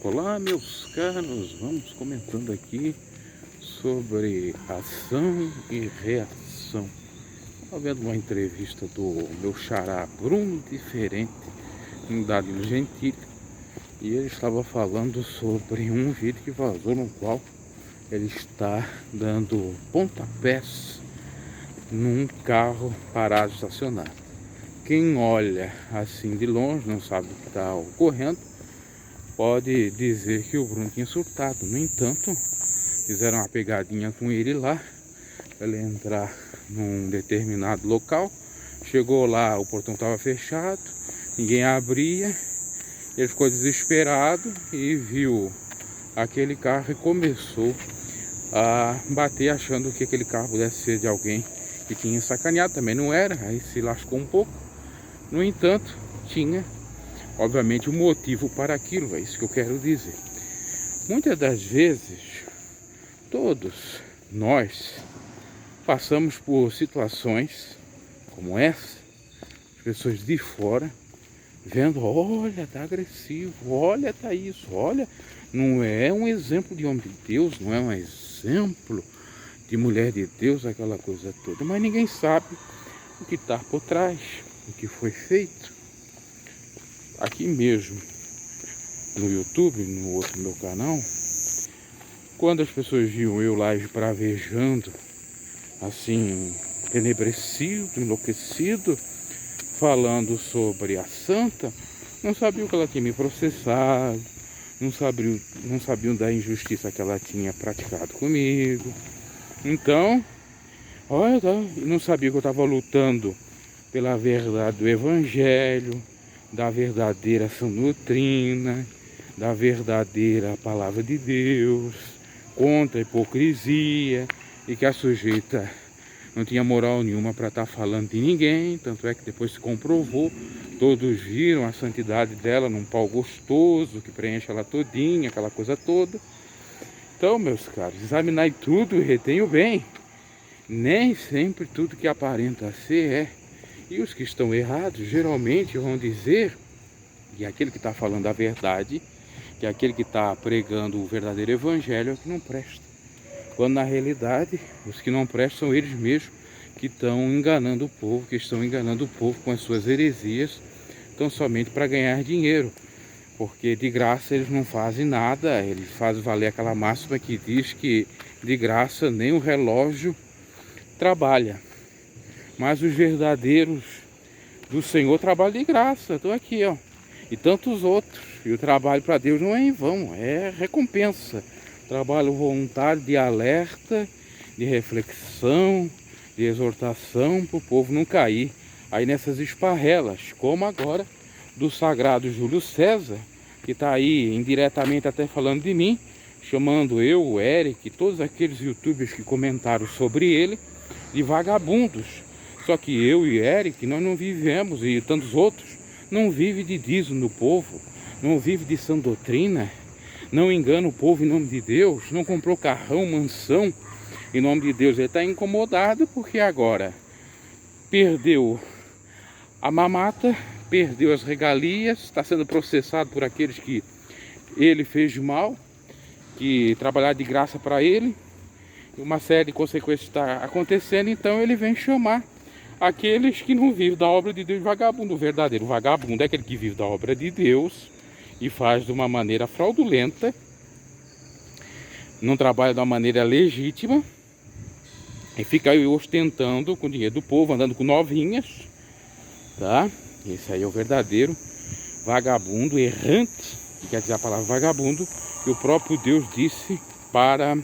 Olá, meus caros, vamos comentando aqui sobre ação e reação. Estava vendo uma entrevista do meu xará Bruno Diferente, em Danilo Gentili, e ele estava falando sobre um vídeo que vazou no qual ele está dando pontapés num carro parado estacionado. Quem olha assim de longe, não sabe o que está ocorrendo, pode dizer que o Bruno tinha surtado. No entanto, fizeram uma pegadinha com ele lá, para ele entrar num determinado local. Chegou lá, o portão estava fechado, ninguém abria. Ele ficou desesperado e viu aquele carro e começou a bater, achando que aquele carro pudesse ser de alguém que tinha sacaneado. Também não era, aí se lascou um pouco. No entanto, tinha obviamente o motivo para aquilo, é isso que eu quero dizer. Muitas das vezes, todos nós passamos por situações como essa, as pessoas de fora, vendo, olha, tá agressivo, olha, tá isso, olha, não é um exemplo de homem de Deus, não é um exemplo de mulher de Deus, aquela coisa toda, mas ninguém sabe o que está por trás, o que foi feito. Aqui mesmo no YouTube, no outro meu canal, quando as pessoas viam eu lá esbravejando, assim, tenebrecido, enlouquecido, falando sobre a santa, não sabiam que ela tinha me processado, não sabiam da injustiça que ela tinha praticado comigo. Então, olha, não sabia que eu estava lutando pela verdade do evangelho, da verdadeira sã doutrina, da verdadeira palavra de Deus, contra a hipocrisia, e que a sujeita não tinha moral nenhuma para estar falando de ninguém. Tanto é que depois se comprovou, todos viram a santidade dela num pau gostoso, que preenche ela todinha, aquela coisa toda. Então, meus caros, examinai tudo e retenham bem. Nem sempre tudo que aparenta ser é. E os que estão errados geralmente vão dizer que aquele que está falando a verdade, que aquele que está pregando o verdadeiro evangelho é o que não presta. Quando na realidade os que não prestam são eles mesmos que estão enganando o povo, que estão enganando o povo com as suas heresias, tão somente para ganhar dinheiro. Porque de graça eles não fazem nada, eles fazem valer aquela máxima que diz que de graça nem o relógio trabalha. Mas os verdadeiros do Senhor trabalham de graça. Estou aqui, ó. E tantos outros. E o trabalho para Deus não é em vão, é recompensa. Trabalho voluntário de alerta, de reflexão, de exortação, para o povo não cair aí nessas esparrelas, como agora do sagrado Júlio César, que está aí indiretamente até falando de mim, chamando eu, o Eric, todos aqueles youtubers que comentaram sobre ele, de vagabundos. Só que eu e Eric, nós não vivemos, e tantos outros, não vivem de dízimo do povo, não vive de sã doutrina, não engana o povo em nome de Deus, não comprou carrão, mansão em nome de Deus. Ele está incomodado porque agora perdeu a mamata, perdeu as regalias, está sendo processado por aqueles que ele fez de mal, que trabalharam de graça para ele. Uma série de consequências está acontecendo, então ele vem chamar aqueles que não vivem da obra de Deus vagabundo. O verdadeiro vagabundo é aquele que vive da obra de Deus e faz de uma maneira fraudulenta, não trabalha de uma maneira legítima e fica aí ostentando com o dinheiro do povo, andando com novinhas, tá? Esse aí é o verdadeiro vagabundo, errante, que quer dizer a palavra vagabundo, que o próprio Deus disse para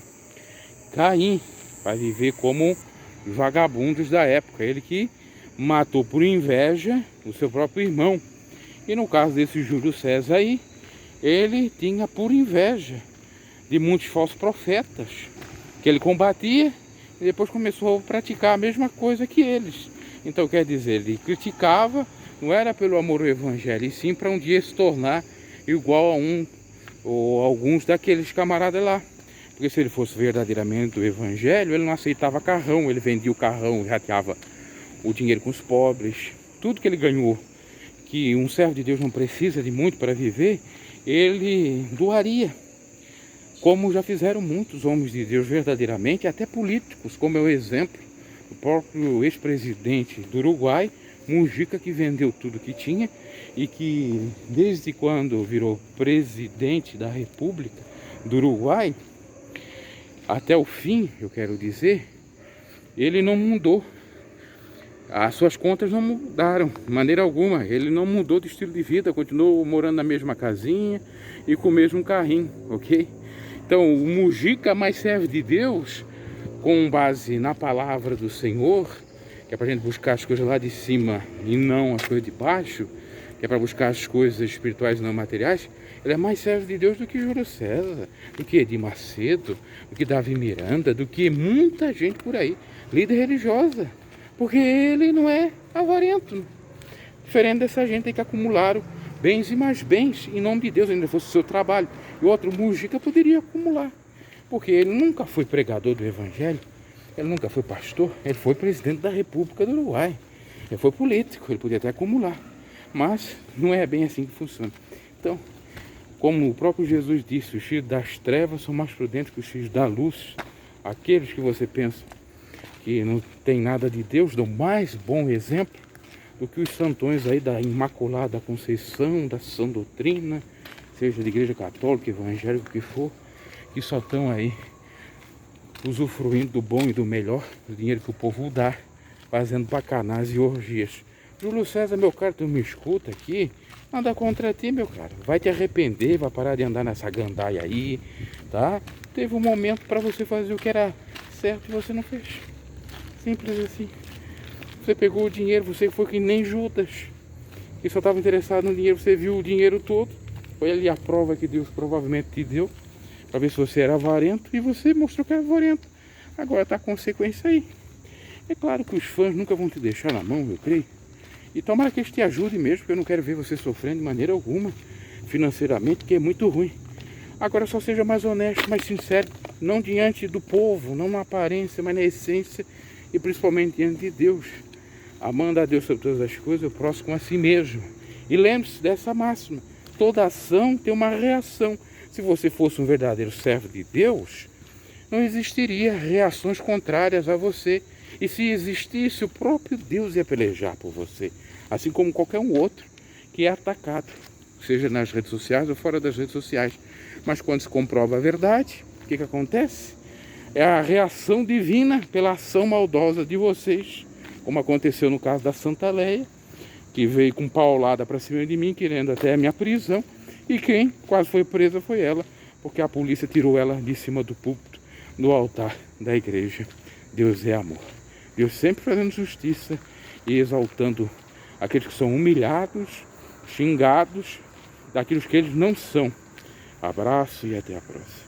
Caim, vai viver como os vagabundos da época. Ele que matou por inveja o seu próprio irmão. E no caso desse Júlio César aí, ele tinha por inveja de muitos falsos profetas que ele combatia e depois começou a praticar a mesma coisa que eles. Então quer dizer, ele criticava, não era pelo amor ao evangelho, e sim para um dia se tornar igual a um ou alguns daqueles camaradas lá. Porque se ele fosse verdadeiramente do evangelho, ele não aceitava carrão, ele vendia o carrão, rateava o dinheiro com os pobres. Tudo que ele ganhou, que um servo de Deus não precisa de muito para viver, ele doaria, como já fizeram muitos homens de Deus verdadeiramente, até políticos, como é o exemplo do próprio ex-presidente do Uruguai, Mujica, que vendeu tudo que tinha e que desde quando virou presidente da República do Uruguai até o fim, eu quero dizer, ele não mudou. As suas contas não mudaram de maneira alguma. Ele não mudou de estilo de vida, continuou morando na mesma casinha e com o mesmo carrinho, ok? Então o Mujica mais serve de Deus com base na palavra do Senhor, que é para a gente buscar as coisas lá de cima e não as coisas de baixo, que é para buscar as coisas espirituais e não materiais. Ele é mais servo de Deus do que Júlio César, do que Edir Macedo, do que Davi Miranda, do que muita gente por aí, líder religiosa, porque ele não é avarento. Diferente dessa gente que acumularam bens e mais bens em nome de Deus, ainda fosse o seu trabalho. E o outro Mujica poderia acumular, porque ele nunca foi pregador do evangelho, ele nunca foi pastor, ele foi presidente da República do Uruguai, ele foi político, ele podia até acumular, mas não é bem assim que funciona. Então, como o próprio Jesus disse, os filhos das trevas são mais prudentes que os filhos da luz. Aqueles que você pensa que não tem nada de Deus dão mais bom exemplo do que os santões aí da Imaculada Conceição, da Sã Doutrina, seja de igreja católica, evangélica, o que for, que só estão aí usufruindo do bom e do melhor, do dinheiro que o povo dá, fazendo bacanais e orgias. Júlio César, meu cara, tu me escuta aqui, nada contra ti, meu cara. Vai te arrepender, vai parar de andar nessa gandaia aí, tá? Teve um momento para você fazer o que era certo e você não fez. Simples assim. Você pegou o dinheiro, você foi que nem Judas, que só estava interessado no dinheiro, você viu o dinheiro todo. Foi ali a prova que Deus provavelmente te deu, para ver se você era avarento, e você mostrou que era avarento. Agora tá a consequência aí. É claro que os fãs nunca vão te deixar na mão, eu creio. E tomara que eles te ajudem mesmo, porque eu não quero ver você sofrendo de maneira alguma, financeiramente, que é muito ruim. Agora só seja mais honesto, mais sincero, não diante do povo, não na aparência, mas na essência, e principalmente diante de Deus. Amando a Deus sobre todas as coisas, o próximo a si mesmo. E lembre-se dessa máxima, toda ação tem uma reação. Se você fosse um verdadeiro servo de Deus, não existiria reações contrárias a você. E se existisse, o próprio Deus ia pelejar por você, assim como qualquer um outro que é atacado, seja nas redes sociais ou fora das redes sociais. Mas quando se comprova a verdade, o que acontece? É a reação divina pela ação maldosa de vocês, como aconteceu no caso da Santa Leia, que veio com paulada para cima de mim, querendo até a minha prisão, e quem quase foi presa foi ela, porque a polícia tirou ela de cima do púlpito, do altar da igreja. Deus é amor. Deus sempre fazendo justiça e exaltando aqueles que são humilhados, xingados, daqueles que eles não são. Abraço e até a próxima.